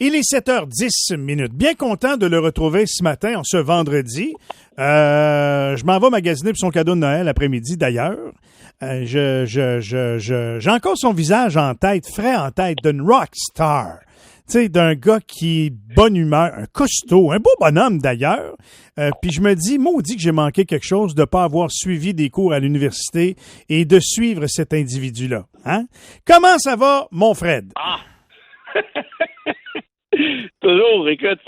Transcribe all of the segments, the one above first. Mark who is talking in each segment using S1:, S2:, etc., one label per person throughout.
S1: Il est 7h10. Bien content de le retrouver ce matin, en ce vendredi. Je m'en vais magasiner pour son cadeau de Noël après-midi, d'ailleurs. J'ai encore son visage en tête, frais en tête, d'une rockstar. Tu sais, d'un gars qui est bonne humeur, un costaud, un beau bonhomme d'ailleurs. Puis je me dis, maudit que j'ai manqué quelque chose de ne pas avoir suivi des cours à l'université et de suivre cet individu-là. Hein? Comment ça va, mon Fred?
S2: Ah! Toujours, écoute,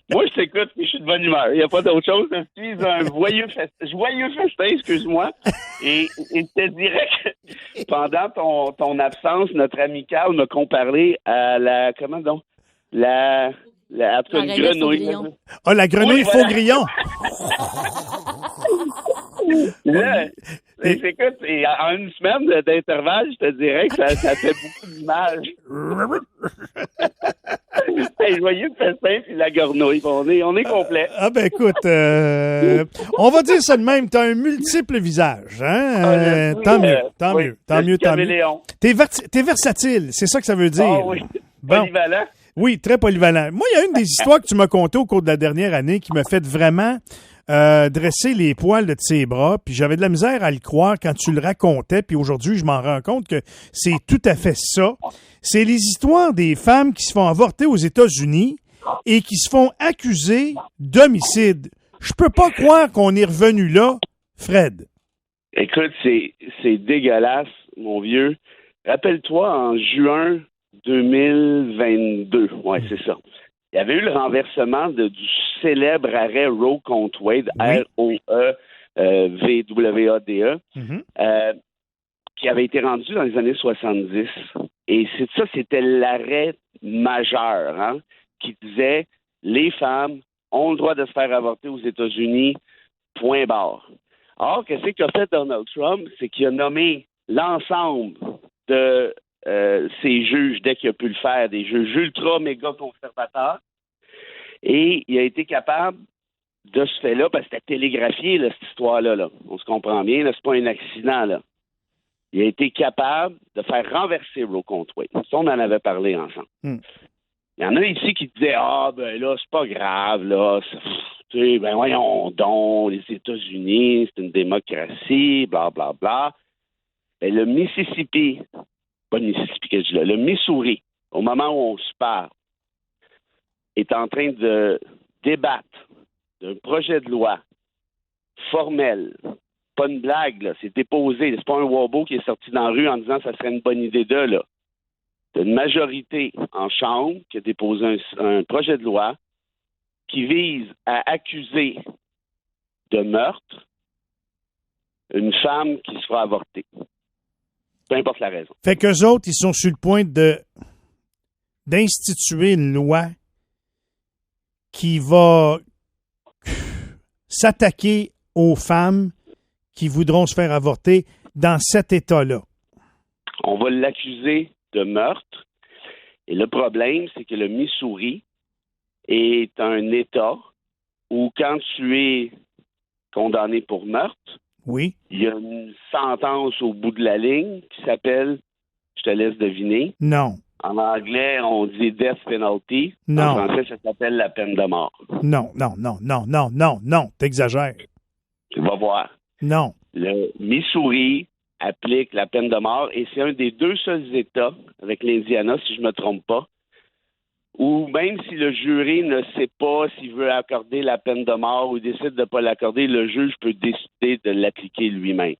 S2: moi je t'écoute et je suis de bonne humeur. Il n'y a pas d'autre chose. Je suis un joyeux festin, excuse-moi. Et je te dirais que pendant ton absence, notre ami Carl m'a comparé à comment donc? La grenouille.
S1: Ah, la grenouille
S2: oui, voilà.
S1: faux-grillon.
S2: Là, écoute, en une semaine d'intervalle, je te dirais que ça fait beaucoup d'images. Joyeux festin puis la grenouille. On est complet.
S1: Ah ben écoute, on va dire ça de même, t'as un multiple visage, hein? Tant mieux. T'es versatile, c'est ça que ça veut dire.
S2: Ah oui,
S1: bon.
S2: Polyvalent.
S1: Oui, très polyvalent. Moi, il y a une des histoires que tu m'as contées au cours de la dernière année qui m'a fait vraiment dresser les poils de ses bras, puis j'avais de la misère à le croire quand tu le racontais, puis aujourd'hui, je m'en rends compte que c'est tout à fait ça. C'est les histoires des femmes qui se font avorter aux États-Unis et qui se font accuser d'homicide. Je peux pas croire qu'on est revenu là, Fred.
S2: Écoute, c'est dégueulasse, mon vieux. Rappelle-toi, en juin 2022, ouais, c'est ça. Il y avait eu le renversement du célèbre arrêt Roe contre Wade, R-O-E-V-W-A-D-E, qui avait été rendu dans les années 70. Et c'était l'arrêt majeur, hein, qui disait les femmes ont le droit de se faire avorter aux États-Unis, point barre. Or, qu'est-ce qu'a fait Donald Trump? C'est qu'il a nommé l'ensemble de ces juges, dès qu'il a pu le faire, des juges ultra-méga conservateurs, et il a été capable de ce fait-là, parce que c'était télégraphié, là, cette histoire-là, là. On se comprend bien, là, c'est pas un accident, là. Il a été capable de faire renverser Roe contre Wade. Ça, on en avait parlé ensemble. Il y en a ici qui disaient, ben là, c'est pas grave, là, ben voyons donc, les États-Unis, c'est une démocratie, bla, bla, bla. Ben, le Mississippi, pas le Mississippi que je dis là, le Missouri, au moment où on se parle, est en train de débattre d'un projet de loi formel. Pas une blague, là, c'est déposé. C'est pas un wabo qui est sorti dans la rue en disant que ça serait une bonne idée là. C'est une majorité en Chambre qui a déposé un projet de loi qui vise à accuser de meurtre une femme qui se fera avorter. Peu importe la raison.
S1: Fait qu'eux autres, ils sont sur le point d'instituer une loi qui va s'attaquer aux femmes qui voudront se faire avorter dans cet État-là.
S2: On va l'accuser de meurtre. Et le problème, c'est que le Missouri est un État où quand tu es condamné pour meurtre,
S1: oui,
S2: il y a une sentence au bout de la ligne qui s'appelle, je te laisse deviner.
S1: Non.
S2: En anglais, on dit death penalty.
S1: Non.
S2: En français, ça s'appelle la peine de mort.
S1: Non. T'exagères.
S2: Tu vas voir.
S1: Non.
S2: Le Missouri applique la peine de mort et c'est un des deux seuls États, avec l'Indiana, si je ne me trompe pas, où même si le jury ne sait pas s'il veut accorder la peine de mort ou décide de ne pas l'accorder, le juge peut décider de l'appliquer lui-même.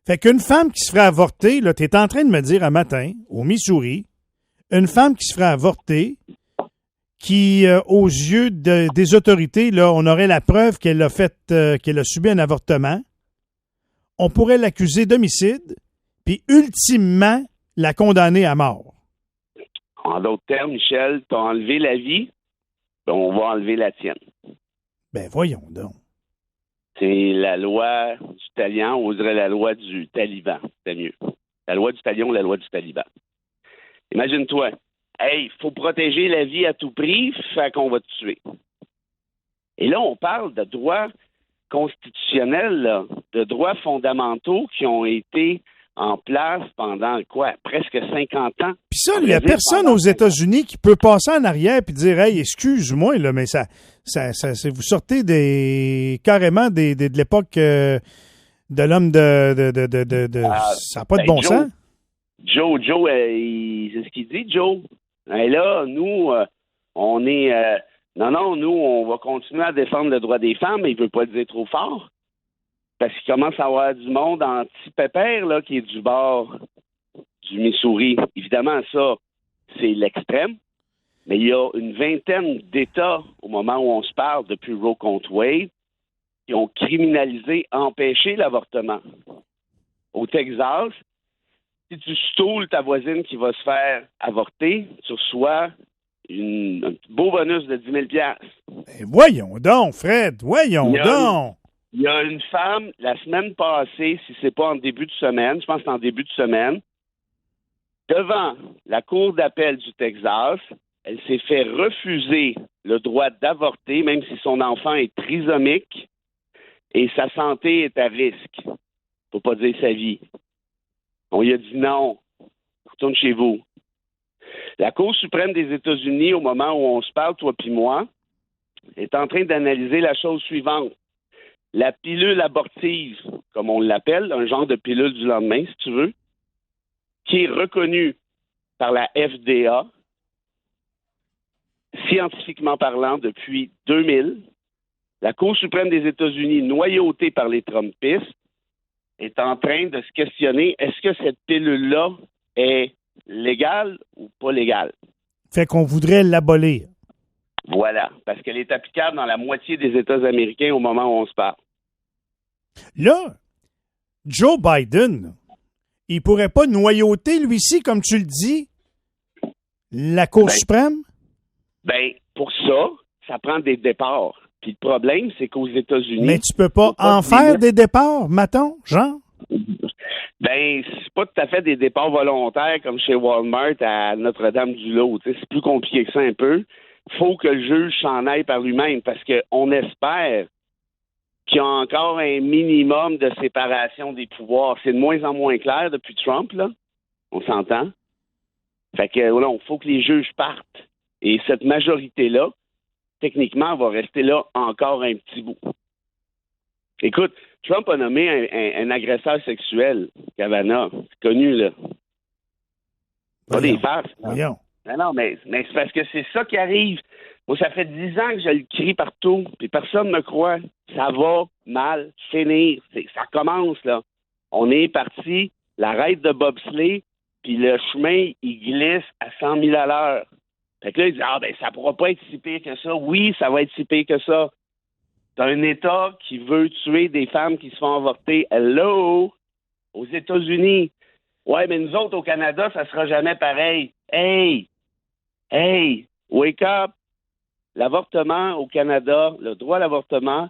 S1: Fait qu'une femme qui se ferait avorter, là, t'es en train de me dire un matin, au Missouri, une femme qui se ferait avorter, qui, aux yeux des autorités, là, on aurait la preuve qu'elle a subi un avortement, on pourrait l'accuser d'homicide, puis ultimement la condamner à mort.
S2: En d'autres termes, Michel, t'as enlevé la vie, ben on va enlever la tienne.
S1: Ben voyons donc.
S2: C'est la loi du talion, on dirait la loi du taliban, c'est mieux. La loi du talion, la loi du taliban. Imagine-toi, il faut protéger la vie à tout prix, fait qu'on va te tuer. Et là, on parle de droits constitutionnels, là, de droits fondamentaux qui ont été en place pendant, presque 50 ans.
S1: Puis ça, il n'y a personne aux États-Unis qui peut passer en arrière et dire « Hey, excuse-moi, là, mais ça vous sortez carrément de l'époque de l'homme ça n'a pas de bon sens. »
S2: Joe, c'est ce qu'il dit, Joe. Et là, nous, on est... nous, on va continuer à défendre le droit des femmes, mais il ne veut pas le dire trop fort. Parce qu'il commence à avoir du monde anti-pépère, là, qui est du bord du Missouri. Évidemment, ça, c'est l'extrême. Mais il y a une vingtaine d'États, au moment où on se parle, depuis Roe contre Wade, qui ont criminalisé, empêché l'avortement. Au Texas, si tu stoules ta voisine qui va se faire avorter, tu reçois un beau bonus de 10 000 $.
S1: Voyons donc, Fred, voyons donc!
S2: Il y a une femme, la semaine passée, si c'est pas en début de semaine, je pense que c'est en début de semaine, devant la Cour d'appel du Texas, elle s'est fait refuser le droit d'avorter, même si son enfant est trisomique et sa santé est à risque. Faut pas dire sa vie. On lui a dit non, retourne chez vous. La Cour suprême des États-Unis, au moment où on se parle, toi puis moi, est en train d'analyser la chose suivante. La pilule abortive, comme on l'appelle, un genre de pilule du lendemain, si tu veux, qui est reconnue par la FDA, scientifiquement parlant, depuis 2000. La Cour suprême des États-Unis, noyautée par les Trumpistes, est en train de se questionner, est-ce que cette pilule-là est légale ou pas légale?
S1: Fait qu'on voudrait l'abolir.
S2: Voilà, parce qu'elle est applicable dans la moitié des États américains au moment où on se parle.
S1: Là, Joe Biden, il pourrait pas noyauter, lui-ci, comme tu le dis, la Cour suprême?
S2: Pour ça, ça prend des départs. Puis le problème, c'est qu'aux États-Unis...
S1: Mais tu peux pas en faire des départs, mettons, genre?
S2: C'est pas tout à fait des départs volontaires comme chez Walmart à Notre-Dame-du-Lot. C'est plus compliqué que ça un peu. Faut que le juge s'en aille par lui-même parce qu'on espère qu'il y a encore un minimum de séparation des pouvoirs. C'est de moins en moins clair depuis Trump, là. On s'entend? Fait que, voilà, il faut que les juges partent. Et cette majorité-là, techniquement, va rester là encore un petit bout. Écoute, Trump a nommé un agresseur sexuel, Kavanaugh. C'est connu, là. Pas des farces.
S1: Voyons.
S2: Non, mais c'est parce que c'est ça qui arrive. Moi, ça fait 10 ans que je le crie partout, puis personne ne me croit. Ça va mal finir. Ça commence, là. On est parti, l'arrêt de bobsleigh, puis le chemin, il glisse à 100 000 à l'heure. Fait que là, il dit, ça pourra pas être si pire que ça. Oui, ça va être si pire que ça. T'as un État qui veut tuer des femmes qui se font avorter. Hello! Aux États-Unis. Ouais, mais nous autres, au Canada, ça sera jamais pareil. Hey! Wake up! L'avortement au Canada, le droit à l'avortement,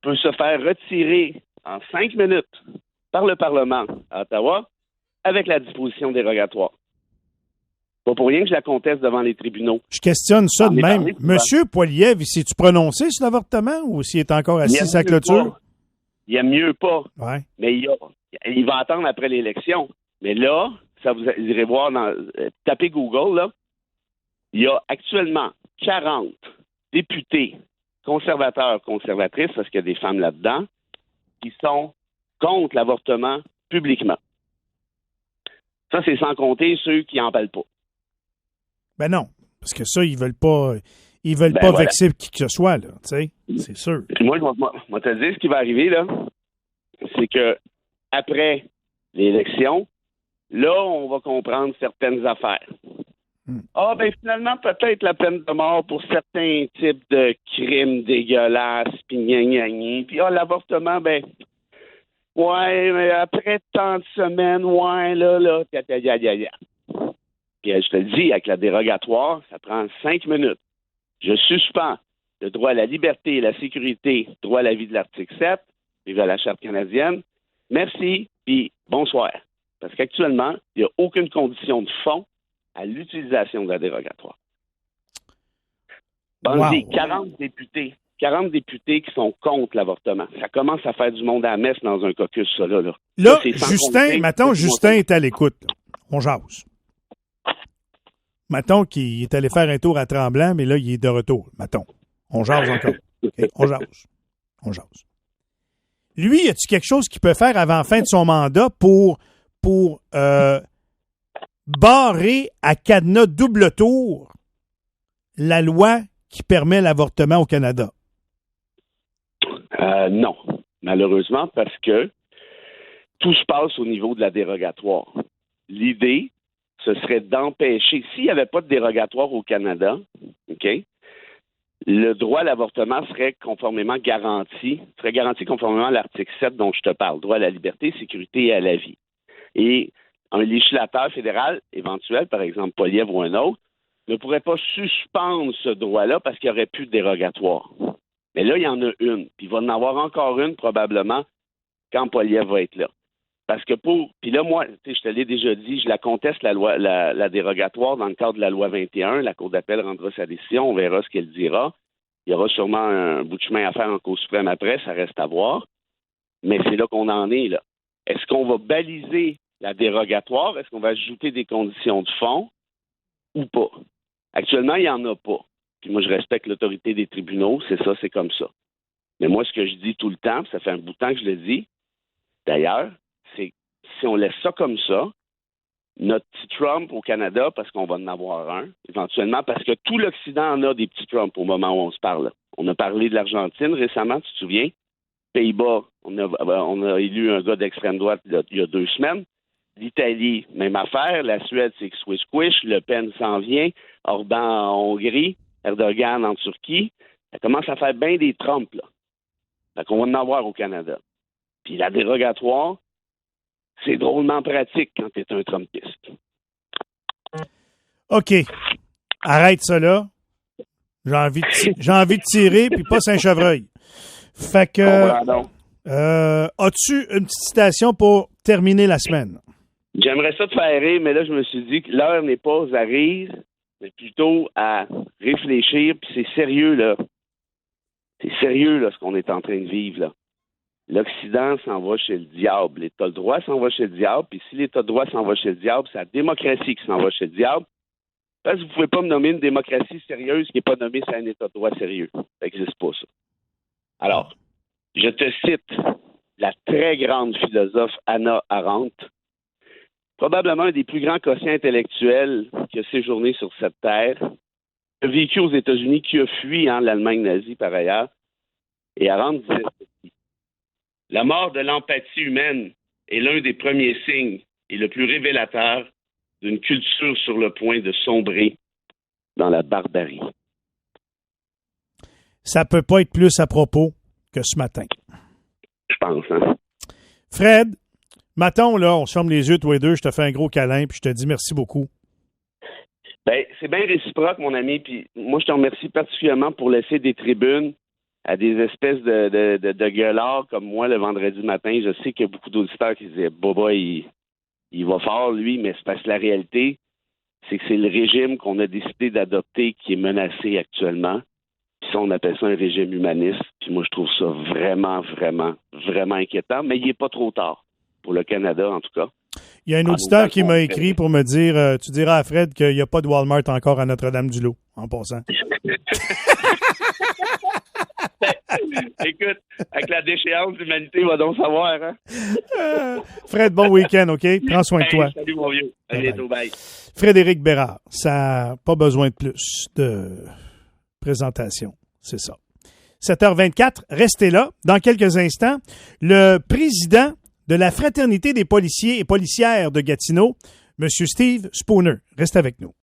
S2: peut se faire retirer en 5 minutes par le Parlement à Ottawa avec la disposition dérogatoire. Pas pour rien que je la conteste devant les tribunaux.
S1: Je questionne ça de même. Monsieur Poilievre, s'est-tu prononcé sur l'avortement ou s'il est encore assis sa clôture?
S2: Il aime mieux pas.
S1: Ouais.
S2: Mais il va attendre après l'élection. Mais là, ça vous irez voir, tapez Google, là. Il y a actuellement 40 députés conservateurs, conservatrices, parce qu'il y a des femmes là-dedans, qui sont contre l'avortement publiquement. Ça, c'est sans compter ceux qui n'en parlent pas.
S1: Ben non, parce que ça, ils veulent pas vexer qui que ce soit, là, tu sais, c'est sûr.
S2: Puis moi, je vais te dire ce qui va arriver, là, c'est que après l'élection, là, on va comprendre certaines affaires. Finalement, peut-être la peine de mort pour certains types de crimes dégueulasses, puis gna-gna-gna. Puis l'avortement, ouais, mais après tant de semaines, ouais, là, Puis je te le dis, avec la dérogatoire, ça prend 5 minutes. Je suspends le droit à la liberté et la sécurité, droit à la vie de l'article 7, vive à la Charte canadienne. Merci, puis bonsoir. Parce qu'actuellement, il n'y a aucune condition de fond à l'utilisation de la dérogatoire. Pensez, 40 députés 40 députés qui sont contre l'avortement. Ça commence à faire du monde à la messe dans un caucus, ça, là.
S1: Là, Justin est à l'écoute. Là. On jase. Mettons qu'il est allé faire un tour à Tremblant, mais là, il est de retour. Mettons. On jase encore. Okay? On jase. Lui, y a-t-il quelque chose qu'il peut faire avant la fin de son mandat pour barrer à cadenas double tour la loi qui permet l'avortement au Canada?
S2: Non, malheureusement, parce que tout se passe au niveau de la dérogatoire. L'idée, ce serait d'empêcher, s'il n'y avait pas de dérogatoire au Canada, OK, le droit à l'avortement serait garanti conformément à l'article 7 dont je te parle, droit à la liberté, sécurité et à la vie. Et un législateur fédéral éventuel, par exemple Poilievre ou un autre, ne pourrait pas suspendre ce droit-là parce qu'il n'y aurait plus de dérogatoire. Mais là, il y en a une. Puis il va en avoir encore une probablement quand Poilievre va être là. Parce que puis là, moi, je te l'ai déjà dit, je la conteste, la dérogatoire dans le cadre de la loi 21. La Cour d'appel rendra sa décision, on verra ce qu'elle dira. Il y aura sûrement un bout de chemin à faire en Cour suprême après, ça reste à voir. Mais c'est là qu'on en est, là. Est-ce qu'on va baliser la dérogatoire? Est-ce qu'on va ajouter des conditions de fond ou pas? Actuellement, il n'y en a pas. Puis moi, je respecte l'autorité des tribunaux, c'est comme ça. Mais moi, ce que je dis tout le temps, ça fait un bout de temps que je le dis, d'ailleurs, c'est si on laisse ça comme ça, notre petit Trump au Canada, parce qu'on va en avoir un, éventuellement, parce que tout l'Occident en a des petits Trump au moment où on se parle. On a parlé de l'Argentine récemment, tu te souviens? Pays-Bas, on a élu un gars d'extrême droite il y a 2 semaines. L'Italie, même affaire. La Suède, c'est squish. Le Pen s'en vient. Orban en Hongrie. Erdogan en Turquie. Ça commence à faire bien des Trump, là. Fait qu'on va en avoir au Canada. Puis la dérogatoire, c'est drôlement pratique quand tu es un Trumpiste.
S1: OK. Arrête ça là. J'ai envie de tirer, puis pas Saint-Chevreuil. Fait que... as-tu une petite citation pour terminer la semaine?
S2: J'aimerais ça te faire rire, mais là, je me suis dit que l'heure n'est pas à rire, mais plutôt à réfléchir, puis c'est sérieux, là. C'est sérieux, là, ce qu'on est en train de vivre, là. L'Occident s'en va chez le diable. L'État de droit s'en va chez le diable, puis si l'État de droit s'en va chez le diable, c'est la démocratie qui s'en va chez le diable. Parce que vous ne pouvez pas me nommer une démocratie sérieuse qui n'est pas nommée sur un État de droit sérieux. Ça n'existe pas, ça. Alors, je te cite la très grande philosophe Hannah Arendt, probablement un des plus grands quotients intellectuels qui a séjourné sur cette terre, qui a vécu aux États-Unis, qui a fui l'Allemagne nazie par ailleurs. Et Arendt disait ceci: la mort de l'empathie humaine est l'un des premiers signes et le plus révélateur d'une culture sur le point de sombrer dans la barbarie.
S1: Ça peut pas être plus à propos que ce matin.
S2: Je pense, hein?
S1: Fred, matin, là, on se ferme les yeux, toi et deux, je te fais un gros câlin, puis je te dis merci beaucoup.
S2: Ben, c'est bien réciproque, mon ami, puis moi, je te remercie particulièrement pour laisser des tribunes à des espèces de gueulards comme moi le vendredi matin. Je sais qu'il y a beaucoup d'auditeurs qui disaient « Boba, il va fort, lui », mais c'est parce que la réalité, c'est que c'est le régime qu'on a décidé d'adopter qui est menacé actuellement. Puis ça, on appelle ça un régime humaniste. Puis moi, je trouve ça vraiment, vraiment, vraiment inquiétant. Mais il n'est pas trop tard, pour le Canada en tout cas.
S1: Il y a un auditeur qui m'a écrit pour me dire tu diras à Fred qu'il n'y a pas de Walmart encore à Notre-Dame-du-Lot, en passant.
S2: Écoute, avec la déchéance, l'humanité va donc savoir. Hein?
S1: Fred, bon week-end, OK? Prends soin de toi.
S2: Salut, mon vieux. À bientôt, bye.
S1: Frédéric Bérard, ça n'a pas besoin de plus de présentation, c'est ça. 7h24, restez là. Dans quelques instants, le président de la Fraternité des policiers et policières de Gatineau, M. Steve Spooner. Reste avec nous.